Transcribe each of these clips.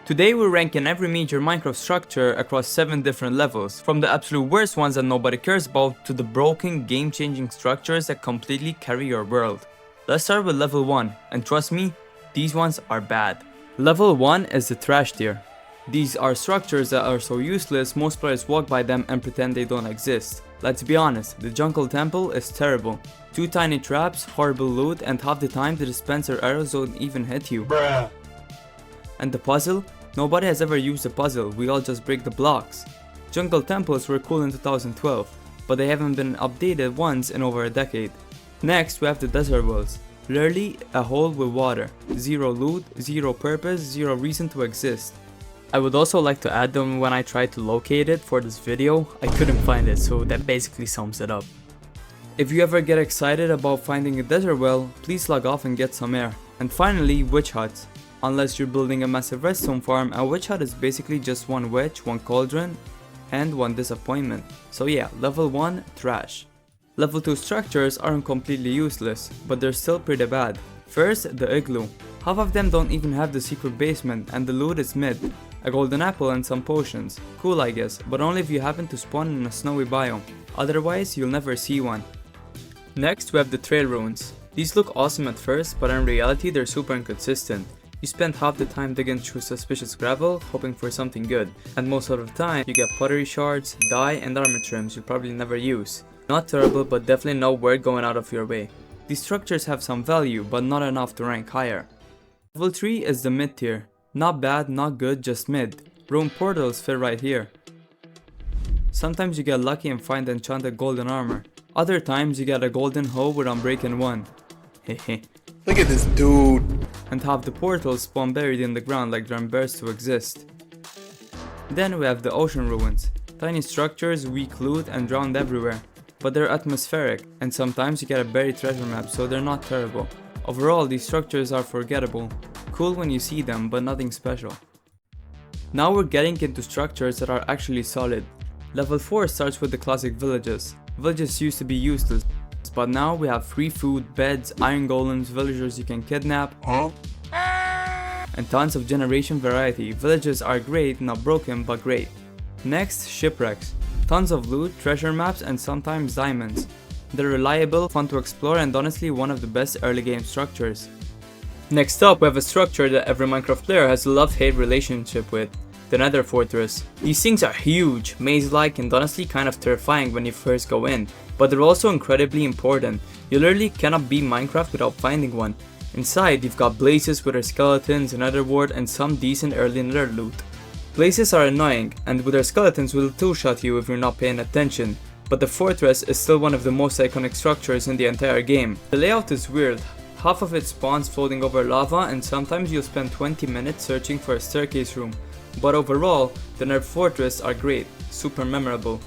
Today we're ranking every major Minecraft structure across 7 different levels, from the absolute worst ones that nobody cares about to the broken, game-changing structures that completely carry your world. Let's start with level 1, and trust me, these ones are bad. Level 1 is the trash tier. These are structures that are so useless most players walk by them and pretend they don't exist. Let's be honest, the jungle temple is terrible. 2 tiny traps, horrible loot, and half the time the dispenser arrows don't even hit you. Bruh. And the puzzle? Nobody has ever used a puzzle, we all just break the blocks. Jungle temples were cool in 2012, but they haven't been updated once in over a decade. Next we have the desert worlds. Literally a hole with water. Zero loot, zero purpose, zero reason to exist. I would also like to add that when I tried to locate it for this video, I couldn't find it, so that basically sums it up. If you ever get excited about finding a desert well, please log off and get some air. And finally, witch huts. Unless you're building a massive redstone farm, a witch hut is basically just one witch, one cauldron, and one disappointment. So yeah, level 1, trash. Level 2 structures aren't completely useless, but they're still pretty bad. First, the igloo. Half of them don't even have the secret basement, and the loot is mid. A golden apple and some potions. Cool I guess, but only if you happen to spawn in a snowy biome. Otherwise, you'll never see one. Next, we have the trail ruins. These look awesome at first, but in reality they're super inconsistent. You spend half the time digging through suspicious gravel, hoping for something good, and most of the time you get pottery shards, dye, and armor trims you'll probably never use. Not terrible, but definitely not worth going out of your way. These structures have some value, but not enough to rank higher. Level 3 is the mid tier. Not bad, not good, just mid. Rune portals fit right here. Sometimes you get lucky and find enchanted golden armor. Other times you get a golden hoe with Unbreaking 1. Hehe. Look at this dude. And half the portals spawn buried in the ground like they're embarrassed to exist. Then we have the ocean ruins. Tiny structures, weak loot, and drowned everywhere. But they're atmospheric, and sometimes you get a buried treasure map, so they're not terrible. Overall, these structures are forgettable. Cool when you see them, but nothing special. Now we're getting into structures that are actually solid. Level 4 starts with the classic villages. Villages used to be useless, but now we have free food, beds, iron golems, villagers you can kidnap, and tons of generation variety. Villages are great, not broken, but great. Next, shipwrecks. Tons of loot, treasure maps, and sometimes diamonds. They're reliable, fun to explore, and honestly one of the best early game structures. Next up, we have a structure that every Minecraft player has a love-hate relationship with. The Nether Fortress. These things are huge, maze-like, and honestly kind of terrifying when you first go in, but they're also incredibly important. You literally cannot beat Minecraft without finding one. Inside, you've got blazes with their skeletons, a nether wart, and some decent early nether loot. Blazes are annoying, and with their skeletons will two-shot you if you're not paying attention, but the fortress is still one of the most iconic structures in the entire game. The layout is weird. Half of it spawns floating over lava, and sometimes you'll spend 20 minutes searching for a staircase room. But overall, the Nether Fortress are great, super memorable.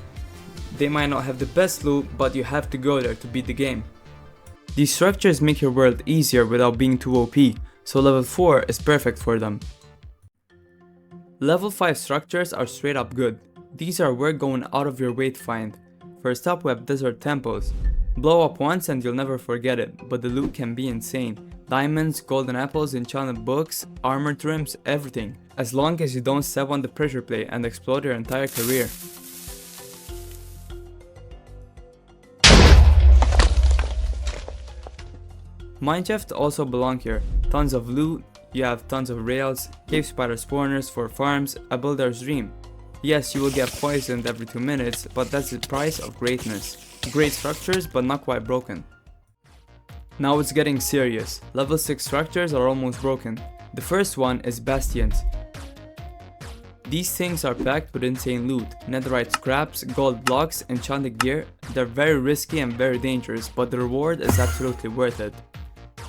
They might not have the best loot, but you have to go there to beat the game. These structures make your world easier without being too OP, so level 4 is perfect for them. Level 5 structures are straight up good. These are worth going out of your way to find. First up we have desert temples. Blow up once and you'll never forget it, but the loot can be insane. Diamonds, golden apples, enchanted books, armor trims, everything. As long as you don't step on the pressure plate and explode your entire career. Mineshafts also belong here. Tons of loot, you have tons of rails, cave spider spawners for farms, a builder's dream. Yes, you will get poisoned every 2 minutes, but that's the price of greatness. Great structures, but not quite broken. Now it's getting serious. Level 6 structures are almost broken. The first one is bastions. These things are packed with insane loot, netherite scraps, gold blocks, enchanted gear. They're very risky and very dangerous, but the reward is absolutely worth it.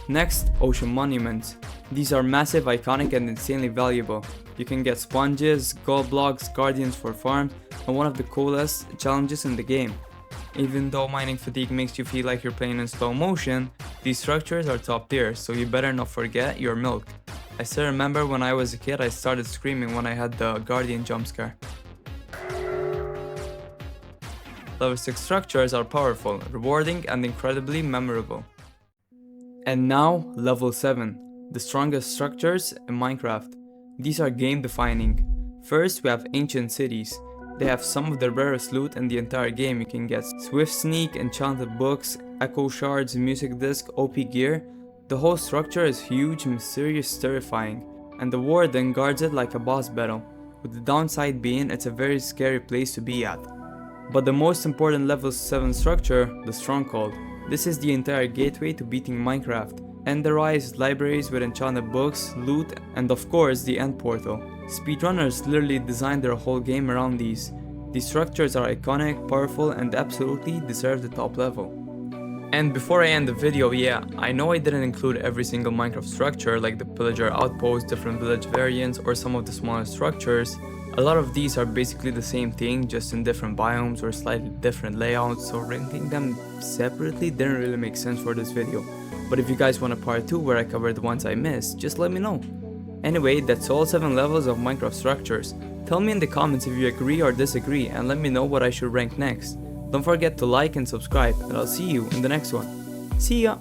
Next, ocean monuments. These are massive, iconic, and insanely valuable. You can get sponges, gold blocks, guardians for farm, and one of the coolest challenges in the game. Even though mining fatigue makes you feel like you're playing in slow motion, these structures are top tier, so you better not forget your milk. I still remember when I was a kid I started screaming when I had the guardian jump scare. Level 6 structures are powerful, rewarding, and incredibly memorable. And now, level 7, the strongest structures in Minecraft. These are game defining. First, we have ancient cities. They have some of the rarest loot in the entire game. You can get Swift Sneak, enchanted books, echo shards, music disc, OP gear. The whole structure is huge, mysterious, terrifying, and the warden guards it like a boss battle, with the downside being it's a very scary place to be at. But the most important level 7 structure, the Stronghold. This is the entire gateway to beating Minecraft. Enderized libraries with enchanted books, loot, and of course the end portal. Speedrunners literally designed their whole game around these. These structures are iconic, powerful, and absolutely deserve the top level. And before I end the video, yeah, I know I didn't include every single Minecraft structure like the pillager outpost, different village variants, or some of the smaller structures. A lot of these are basically the same thing, just in different biomes or slightly different layouts, so ranking them separately didn't really make sense for this video. But if you guys want a part 2 where I cover the ones I missed, just let me know. Anyway, that's all 7 levels of Minecraft structures. Tell me in the comments if you agree or disagree, and let me know what I should rank next. Don't forget to like and subscribe, and I'll see you in the next one. See ya!